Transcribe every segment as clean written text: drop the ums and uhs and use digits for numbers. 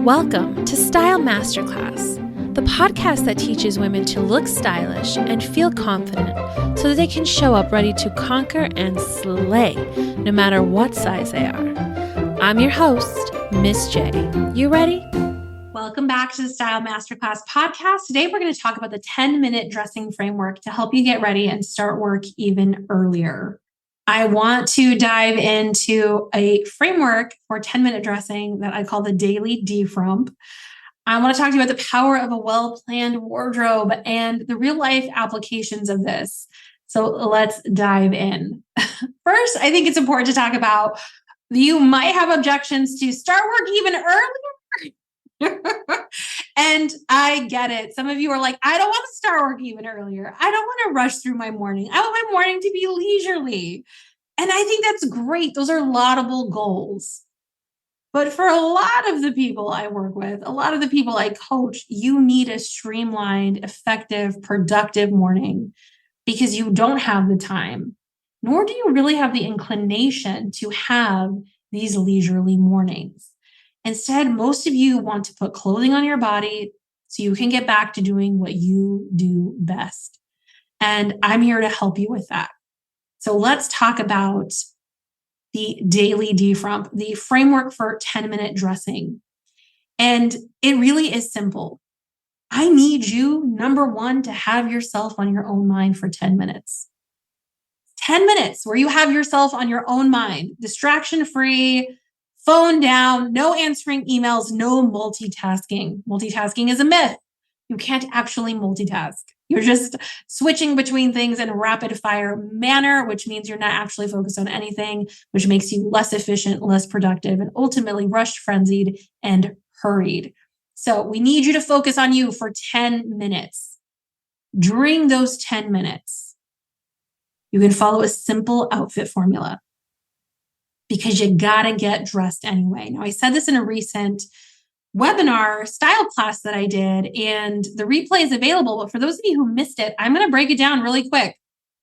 Welcome to Style Masterclass, the podcast that teaches women to look stylish and feel confident so that they can show up ready to conquer and slay no matter what size they are. I'm your host, Miss J. You ready? Welcome back to the Style Masterclass podcast. Today we're going to talk about the 10-minute dressing framework to help you get ready and start work even earlier. I want to dive into a framework for 10-minute dressing that I call the daily Defrump. I want to talk to you about the power of a well-planned wardrobe and the real-life applications of this. So let's dive in. First, I think it's important to talk about you might have objections to start work even earlier. And I get it. Some of you are like, I don't want to start work even earlier. I don't want to rush through my morning. I want my morning to be leisurely. And I think that's great. Those are laudable goals. But for a lot of the people I work with, a lot of the people I coach, you need a streamlined, effective, productive morning because you don't have the time, nor do you really have the inclination to have these leisurely mornings. Instead, most of you want to put clothing on your body so you can get back to doing what you do best. And I'm here to help you with that. So let's talk about the daily Defrump, the framework for 10-minute dressing. And it really is simple. I need you, number one, to have yourself on your own mind for 10 minutes. 10 minutes where you have yourself on your own mind, distraction-free, phone down, no answering emails, no multitasking. Multitasking is a myth. You can't actually multitask. You're just switching between things in a rapid fire manner, which means you're not actually focused on anything, which makes you less efficient, less productive, and ultimately rushed, frenzied, and hurried. So we need you to focus on you for 10 minutes. During those 10 minutes, you can follow a simple outfit formula because you gotta get dressed anyway. Now, I said this in a recent webinar style class that I did, and the replay is available. But for those of you who missed it, I'm going to break it down really quick.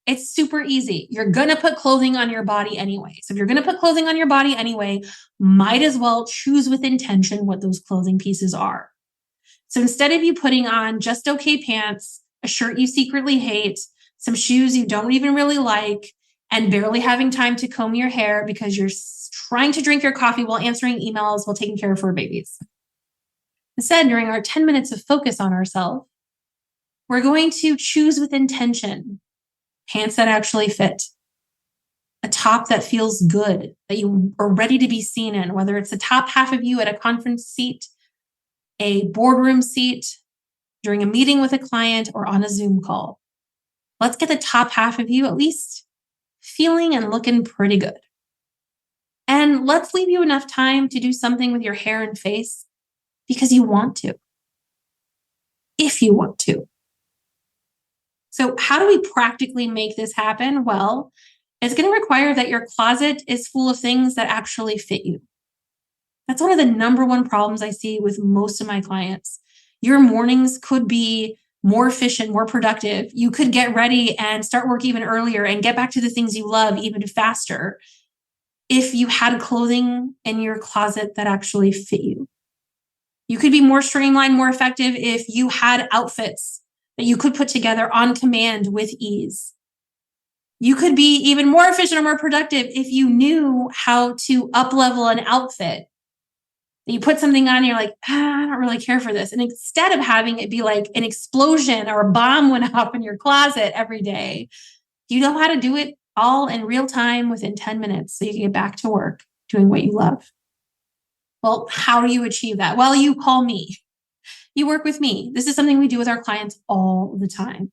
It's super easy. You're going to put clothing on your body anyway. So if you're going to put clothing on your body anyway, might as well choose with intention what those clothing pieces are. So instead of you putting on just okay pants, a shirt you secretly hate, some shoes you don't even really like, and barely having time to comb your hair because you're trying to drink your coffee while answering emails while taking care of fur babies. Instead, during our 10 minutes of focus on ourselves, we're going to choose with intention pants that actually fit, a top that feels good, that you are ready to be seen in, whether it's the top half of you at a conference seat, a boardroom seat, during a meeting with a client, or on a Zoom call. Let's get the top half of you at least feeling and looking pretty good. And let's leave you enough time to do something with your hair and face because you want to, if you want to. So how do we practically make this happen? Well, it's going to require that your closet is full of things that actually fit you. That's one of the number one problems I see with most of my clients. Your mornings could be more efficient, more productive. You could get ready and start work even earlier and get back to the things you love even faster if you had clothing in your closet that actually fit you. You could be more streamlined, more effective if you had outfits that you could put together on command with ease. You could be even more efficient or more productive if you knew how to up-level an outfit. You put something on, you're like, I don't really care for this. And instead of having it be like an explosion or a bomb went off in your closet every day, you know how to do it all in real time within 10 minutes so you can get back to work doing what you love. Well, how do you achieve that? Well, you call me. You work with me. This is something we do with our clients all the time.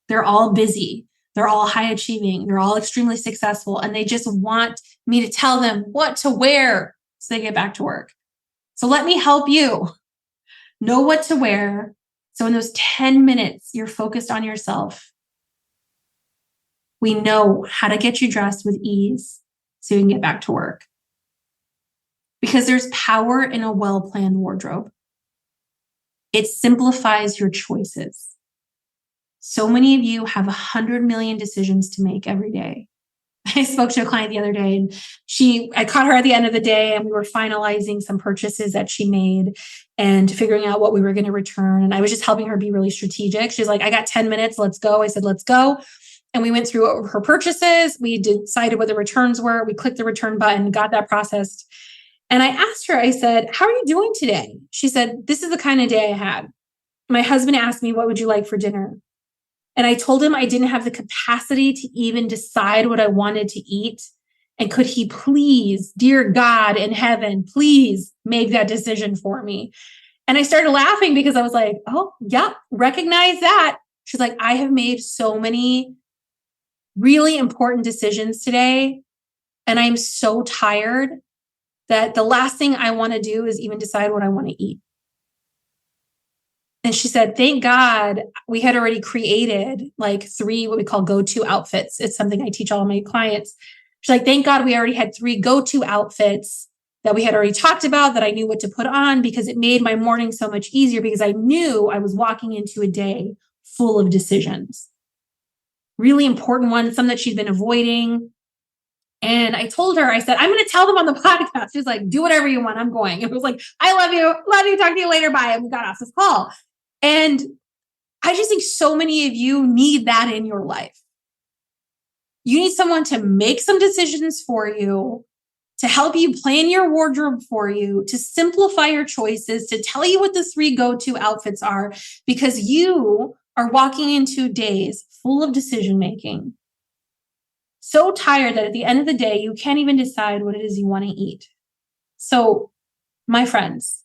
They're all busy. They're all high achieving. They're all extremely successful. And they just want me to tell them what to wear so they get back to work. So let me help you know what to wear. So in those 10 minutes, you're focused on yourself. We know how to get you dressed with ease so you can get back to work. Because there's power in a well-planned wardrobe. It simplifies your choices. So many of you have 100 million decisions to make every day. I spoke to a client the other day, and I caught her at the end of the day, and we were finalizing some purchases that she made and figuring out what we were going to return. And I was just helping her be really strategic. She's like, I got 10 minutes. Let's go. I said, let's go. And we went through her purchases. We decided what the returns were. We clicked the return button, got that processed. And I asked her, I said, how are you doing today? She said, this is the kind of day I had. My husband asked me, what would you like for dinner? And I told him I didn't have the capacity to even decide what I wanted to eat. And could he please, dear God in heaven, please make that decision for me? And I started laughing because I was like, oh, yeah, recognize that. She's like, I have made so many really important decisions today. And I'm so tired that the last thing I want to do is even decide what I want to eat. And she said, thank God we had already created like 3 what we call go-to outfits. It's something I teach all of my clients. She's like, thank God we already had 3 go-to outfits that we had already talked about, that I knew what to put on, because it made my morning so much easier, because I knew I was walking into a day full of decisions. Really important ones, some that she'd been avoiding. And I told her, I said, I'm going to tell them on the podcast. She's like, do whatever you want. I'm going. It was like, I love you. Love you. Talk to you later. Bye. And we got off this call. And I just think so many of you need that in your life. You need someone to make some decisions for you, to help you plan your wardrobe for you, to simplify your choices, to tell you what the 3 go-to outfits are, because you are walking into days full of decision-making. So tired that at the end of the day, you can't even decide what it is you want to eat. So, my friends,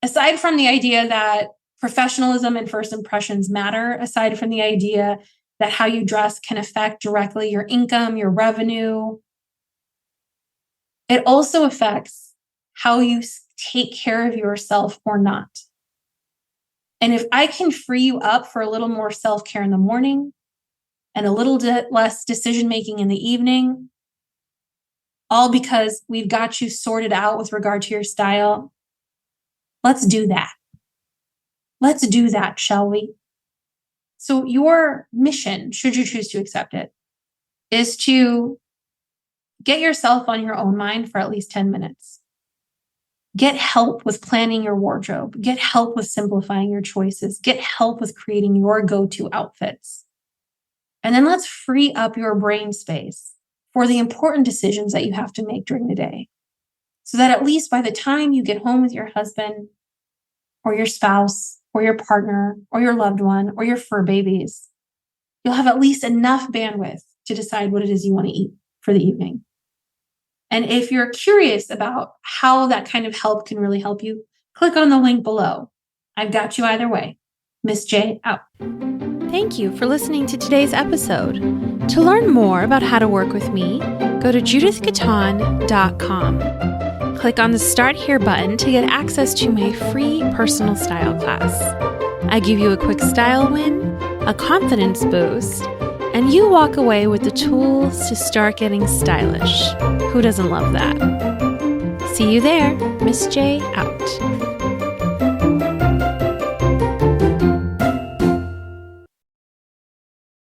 aside from the idea that professionalism and first impressions matter, aside from the idea that how you dress can affect directly your income, your revenue, it also affects how you take care of yourself or not. And if I can free you up for a little more self-care in the morning and a little less decision-making in the evening, all because we've got you sorted out with regard to your style, let's do that. Let's do that, shall we? So your mission, should you choose to accept it, is to get yourself on your own mind for at least 10 minutes. Get help with planning your wardrobe. Get help with simplifying your choices. Get help with creating your go-to outfits. And then let's free up your brain space for the important decisions that you have to make during the day, so that at least by the time you get home with your husband or your spouse or your partner or your loved one or your fur babies, you'll have at least enough bandwidth to decide what it is you want to eat for the evening. And if you're curious about how that kind of help can really help you, click on the link below. I've got you either way. Miss J out. Thank you for listening to today's episode. To learn more about how to work with me, go to judithgaton.com. Click on the Start Here button to get access to my free personal style class. I give you a quick style win, a confidence boost, and you walk away with the tools to start getting stylish. Who doesn't love that? See you there. Miss J out.